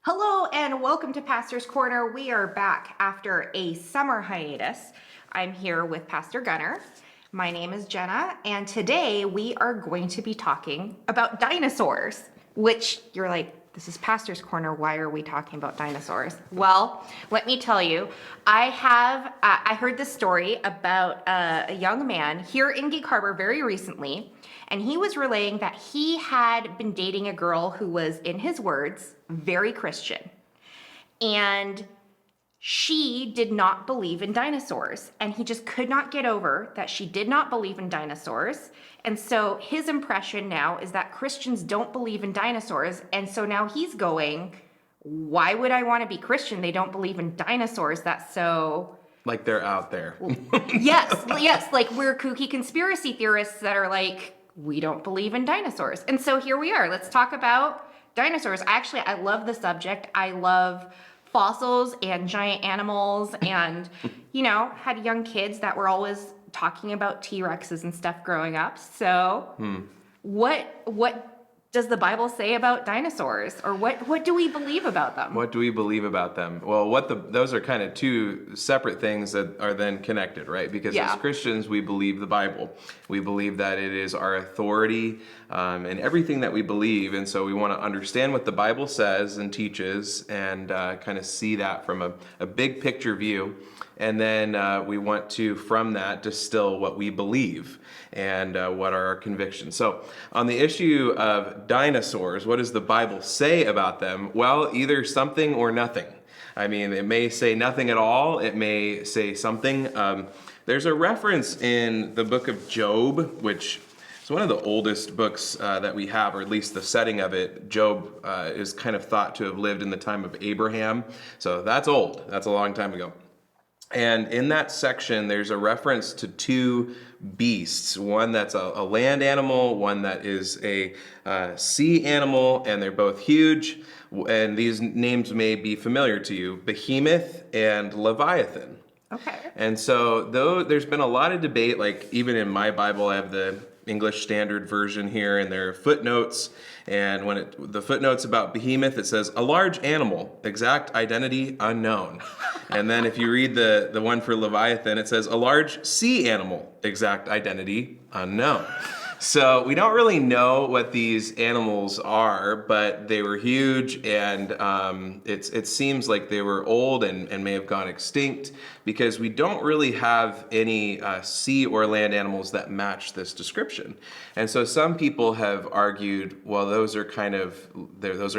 Hello and welcome to Pastor's Corner. We are back after a summer hiatus. I'm here with Pastor Gunnar. My name is Jenna, and today we are going to be talking about dinosaurs, which you're like, this is Pastor's Corner. Why are we talking about dinosaurs? Well, let me tell you, I heard this story about a young man here in Gig Harbor very recently, and he was relaying that he had been dating a girl who was, in his words, very Christian. And she did not believe in dinosaurs. And he just could not get over that she did not believe in dinosaurs. And so his impression now is that Christians don't believe in dinosaurs. And so now he's going, why would I want to be Christian? They don't believe in dinosaurs. That's so... Like they're out there. Yes. Like we're kooky conspiracy theorists that are like, we don't believe in dinosaurs. And so here we are. Let's talk about dinosaurs. I love the subject. I love fossils and giant animals and, had young kids that were always talking about T-Rexes and stuff growing up. So what does the Bible say about dinosaurs? Or what do we believe about them? What do we believe about them? Well, those are kind of two separate things that are then connected, right? Because as Christians, we believe the Bible. We believe that it is our authority in everything that we believe. And so we want to understand what the Bible says and teaches and kind of see that from a big picture view. And then we want to, from that, distill what we believe and what are our convictions. So on the issue of dinosaurs, what does the Bible say about them? Well, either something or nothing. I mean, it may say nothing at all. It may say something. There's a reference in the book of Job, which is one of the oldest books that we have, or at least the setting of it. Job is kind of thought to have lived in the time of Abraham. So that's old. That's a long time ago. And in that section, there's a reference to two beasts, one that's a land animal, one that is a sea animal, and they're both huge. And these names may be familiar to you, Behemoth and Leviathan. Okay. And so though there's been a lot of debate, like even in my Bible, I have the English Standard Version here, and there are footnotes. And when the footnotes about Behemoth, it says, a large animal, exact identity unknown. And then if you read the one for Leviathan, it says, a large sea animal, exact identity unknown. So we don't really know what these animals are, but they were huge, and it seems like they were old and may have gone extinct because we don't really have any sea or land animals that match this description. And so some people have argued, well, those are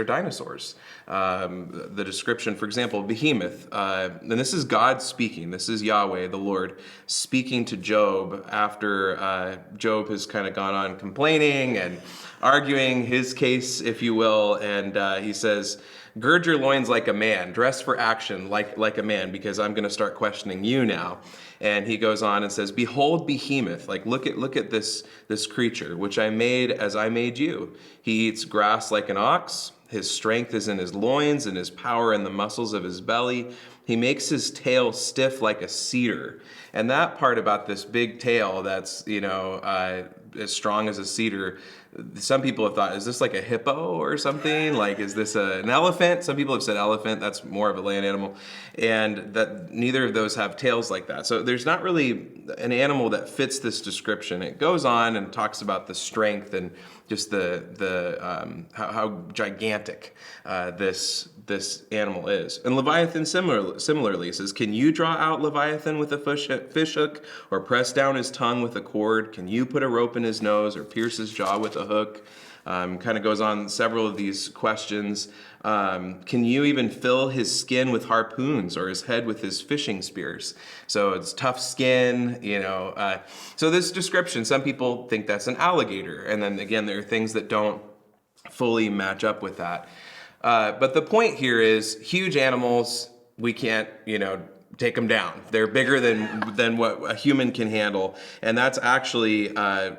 dinosaurs. The description, for example, Behemoth, and this is God speaking. This is Yahweh, the Lord, speaking to Job after Job has kind of gone on complaining and arguing his case, if you will, and he says, gird your loins like a man, dress for action like a man, because I'm going to start questioning you now. And he goes on and says, behold Behemoth, like look at this creature, which I made as I made you. He eats grass like an ox. His strength is in his loins and his power in the muscles of his belly. He makes his tail stiff like a cedar. And that part about this big tail that's, as strong as a cedar, some people have thought, is this like a hippo or something? Like, is this an elephant? Some people have said elephant. That's more of a land animal. And that neither of those have tails like that. So there's not really an animal that fits this description. It goes on and talks about the strength and just how gigantic this animal is. And Leviathan similarly says, can you draw out Leviathan with a fish hook, or press down his tongue with a cord? Can you put a rope in his nose or pierce his jaw with a hook? Kind of goes on several of these questions. Can you even fill his skin with harpoons, or his head with his fishing spears? So it's tough skin, So this description, some people think that's an alligator. And then again, there are things that don't fully match up with that. But the point here is huge animals, we can't, take them down. They're bigger than what a human can handle. And that's actually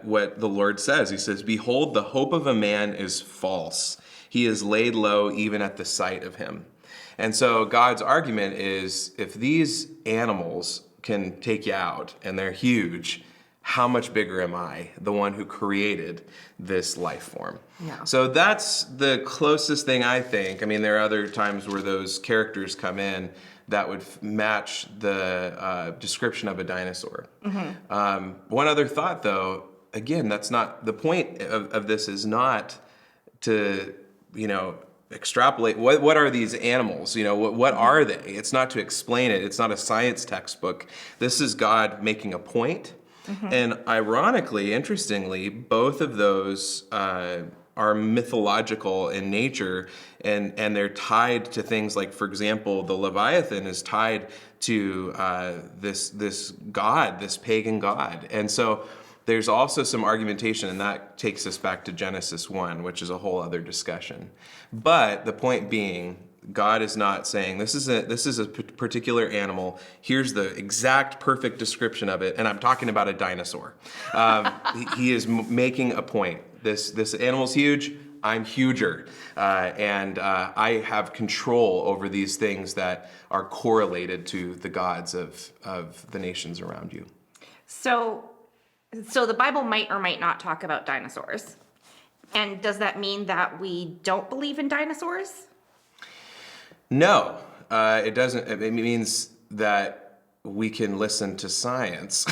what the Lord says. He says, behold, the hope of a man is false. He is laid low even at the sight of him. And so God's argument is, if these animals can take you out and they're huge, how much bigger am I, the one who created this life form? Yeah. So that's the closest thing I think. I mean, there are other times where those characters come in that would match the description of a dinosaur. One other thought, though, again, that's not the point of this is not to, extrapolate what are these animals, what are they? It's not to explain it. It's not a science textbook. This is God making a point. And ironically, interestingly, both of those are mythological in nature, and they're tied to things like, for example, the Leviathan is tied to this god, this pagan god. And so there's also some argumentation, and that takes us back to Genesis 1, which is a whole other discussion. But the point being, God is not saying this is a particular animal. Here's the exact perfect description of it, and I'm talking about a dinosaur. He is making a point. This animal's huge. I'm huger, and I have control over these things that are correlated to the gods of the nations around you. So the Bible might or might not talk about dinosaurs. And does that mean that we don't believe in dinosaurs? No, it doesn't. It means that we can listen to science.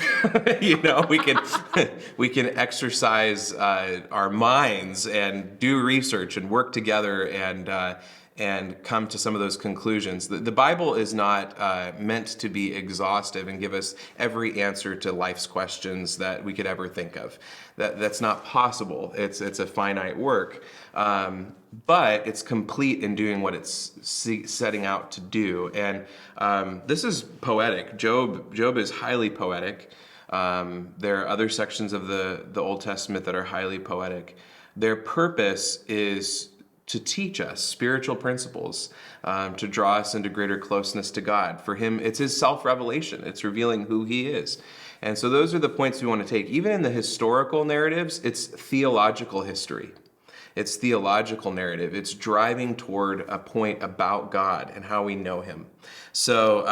we can exercise our minds and do research and work together and come to some of those conclusions. The Bible is not meant to be exhaustive and give us every answer to life's questions that we could ever think of. That's not possible. It's a finite work. But it's complete in doing what it's setting out to do. And this is poetic. Job is highly poetic. There are other sections of the Old Testament that are highly poetic. Their purpose is to teach us spiritual principles, to draw us into greater closeness to God. For him, it's his self-revelation. It's revealing who he is. And so those are the points we want to take. Even in the historical narratives, it's theological history. It's theological narrative. It's driving toward a point about God and how we know him. So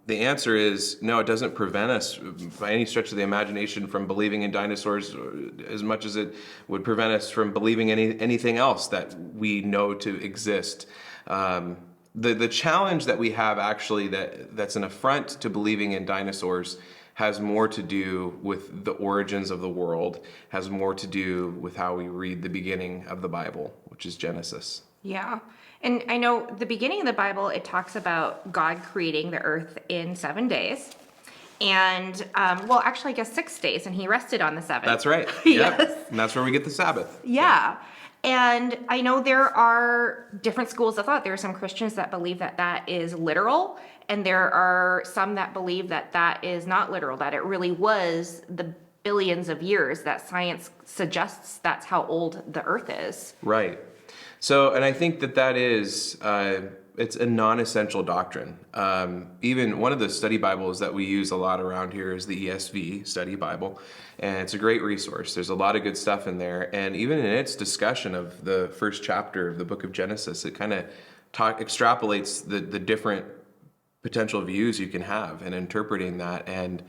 the answer is no, it doesn't prevent us by any stretch of the imagination from believing in dinosaurs as much as it would prevent us from believing anything else that we know to exist. The challenge that we have actually that's an affront to believing in dinosaurs has more to do with the origins of the world, has more to do with how we read the beginning of the Bible, which is Genesis. Yeah. And I know the beginning of the Bible, it talks about God creating the earth in 7 days. And, actually, I guess 6 days, and he rested on the seventh. That's right. Yes. Yep. And that's where we get the Sabbath. Yeah. And I know there are different schools of thought. There are some Christians that believe that that is literal, and there are some that believe that that is not literal, that it really was the billions of years that science suggests that's how old the earth is. Right. So, and I think that is, it's a non-essential doctrine. Even one of the study Bibles that we use a lot around here is the ESV study Bible, and it's a great resource. There's a lot of good stuff in there, and even in its discussion of the first chapter of the book of Genesis, it kind of extrapolates the different potential views you can have in interpreting that, and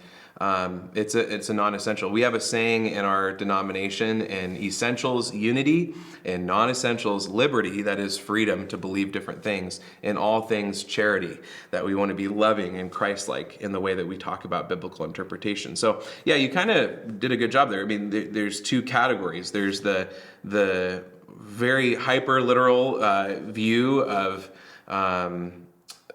it's a non-essential. We have a saying in our denomination: in essentials, unity; in non-essentials, liberty, that is freedom to believe different things; in all things, charity, that we want to be loving and Christ-like in the way that we talk about biblical interpretation. So yeah, you kind of did a good job there. I mean, there's two categories. There's the very hyper-literal view of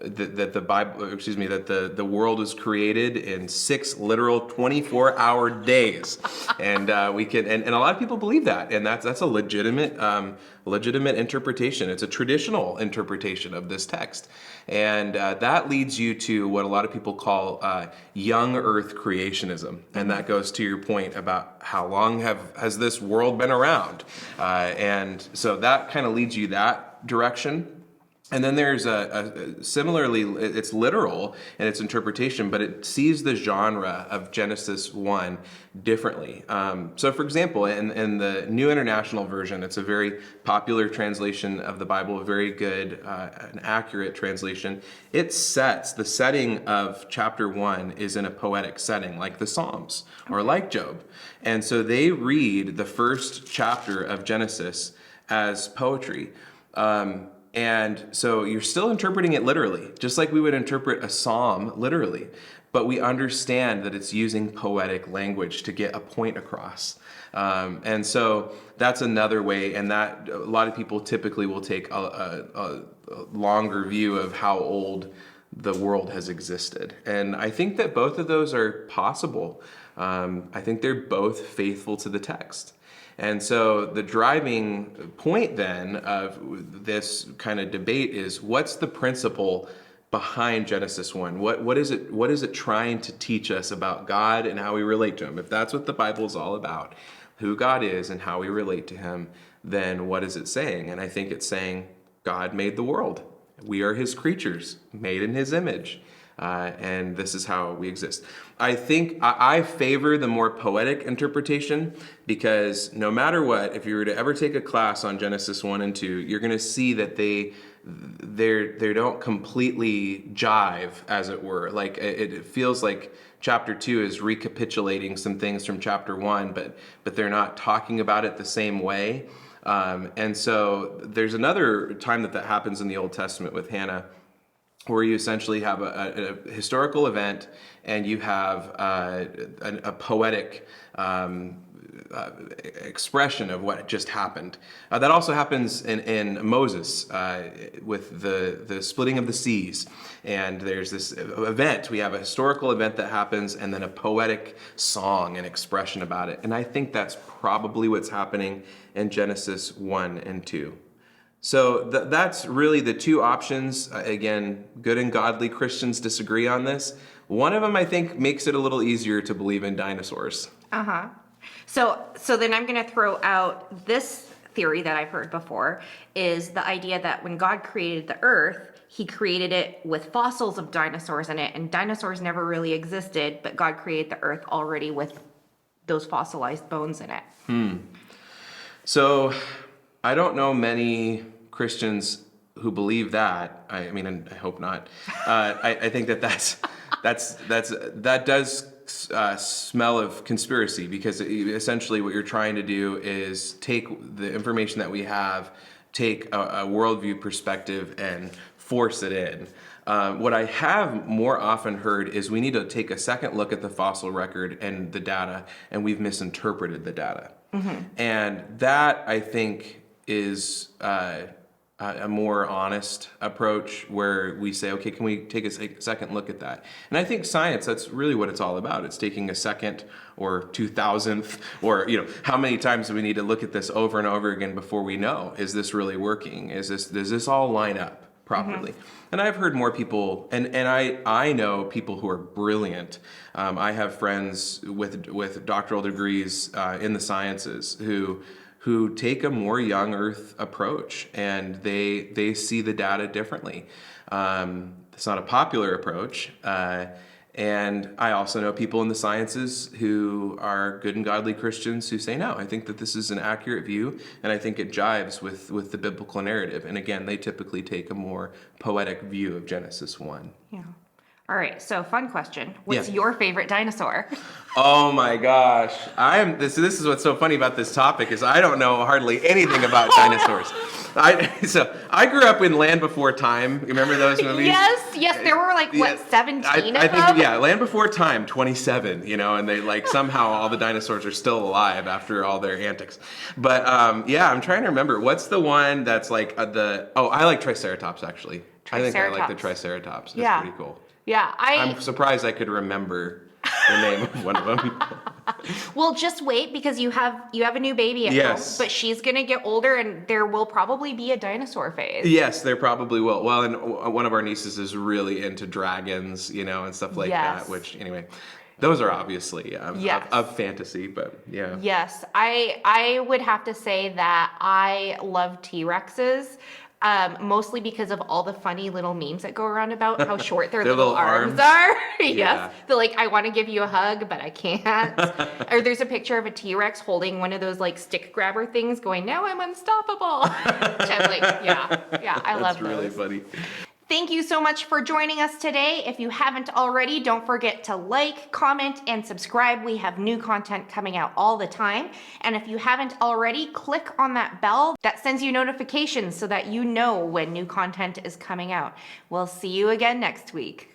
that the Bible, that the world was created in 6 literal 24-hour days, and we can, and a lot of people believe that, and that's a legitimate interpretation. It's a traditional interpretation of this text, and that leads you to what a lot of people call young Earth creationism, and that goes to your point about how long has this world been around, and so that kind of leads you that direction. And then there's similarly, it's literal in its interpretation, but it sees the genre of Genesis 1 differently. So for example, in the New International Version, it's a very popular translation of the Bible, a very good and accurate translation. It sets, the setting of chapter 1 is in a poetic setting, like the Psalms or like Job. And so they read the first chapter of Genesis as poetry. And so you're still interpreting it literally, just like we would interpret a psalm literally, but we understand that it's using poetic language to get a point across. And so that's another way, and that a lot of people typically will take a longer view of how old the world has existed. And I think that both of those are possible. I think they're both faithful to the text. And so the driving point then of this kind of debate is, what's the principle behind Genesis 1? What is it trying to teach us about God and how we relate to him? If that's what the Bible is all about, who God is and how we relate to him, then what is it saying? And I think it's saying God made the world. We are his creatures, made in his image. And this is how we exist. I think I favor the more poetic interpretation, because no matter what, if you were to ever take a class on Genesis 1 and 2, you're going to see that they don't completely jive, as it were. Like it feels like chapter 2 is recapitulating some things from chapter 1, but they're not talking about it the same way. And so there's another time that happens in the Old Testament with Hannah, where you essentially have a historical event and you have a poetic expression of what just happened. That also happens in Moses with the splitting of the seas. And there's this event. We have a historical event that happens and then a poetic song and expression about it. And I think that's probably what's happening in Genesis 1 and 2. So that's really the two options. Again, good and godly Christians disagree on this. One of them, I think, makes it a little easier to believe in dinosaurs. Uh-huh. So then I'm going to throw out this theory that I've heard before, is the idea that when God created the earth, he created it with fossils of dinosaurs in it, and dinosaurs never really existed, but God created the earth already with those fossilized bones in it. So I don't know many Christians who believe that. I mean, and I hope not. I think that does smell of conspiracy, because essentially what you're trying to do is take the information that we have, take a worldview perspective, and force it in. What I have more often heard is we need to take a second look at the fossil record and the data, and we've misinterpreted the data. Mm-hmm. And that, I think, is a more honest approach, where we say, okay, can we take a second look at that? And I think science, that's really what it's all about. It's taking a second or 2,000th, or how many times do we need to look at this over and over again before we know, is this really working? Does this all line up properly? Mm-hmm. And I've heard more people, and I know people who are brilliant. I have friends with doctoral degrees in the sciences who take a more young earth approach, and they see the data differently. It's not a popular approach. And I also know people in the sciences who are good and godly Christians who say, no, I think that this is an accurate view, and I think it jives with the biblical narrative. And again, they typically take a more poetic view of Genesis 1. Yeah. All right, so fun question. What's your favorite dinosaur? Oh my gosh. This is what's so funny about this topic, is I don't know hardly anything about dinosaurs. No. I grew up in Land Before Time. You remember those movies? Yes, there were 17 I of them? think, Land Before Time, 27, and they somehow all the dinosaurs are still alive after all their antics. But I'm trying to remember, what's the one that's I like Triceratops, actually. I think I like the Triceratops. It's pretty cool. Yeah, I'm surprised I could remember the name of one of them. Well, just wait, because you have a new baby at home, but she's gonna get older, and there will probably be a dinosaur phase. Yes, there probably will. Well, and one of our nieces is really into dragons, and stuff like that. Which, anyway, those are obviously of fantasy, but yeah. Yes, I would have to say that I love T-Rexes. Mostly because of all the funny little memes that go around about how short their Their little little arms arms. are. Yeah. Yes. They're like, I want to give you a hug, but I can't. Or there's a picture of a T-Rex holding one of those like stick grabber things going, now I'm unstoppable. Which I'm like, yeah, I love That's really those. funny. Thank you so much for joining us today. If you haven't already, don't forget to like, comment, and subscribe. We have new content coming out all the time. And if you haven't already, click on that bell that sends you notifications so that you know when new content is coming out. We'll see you again next week.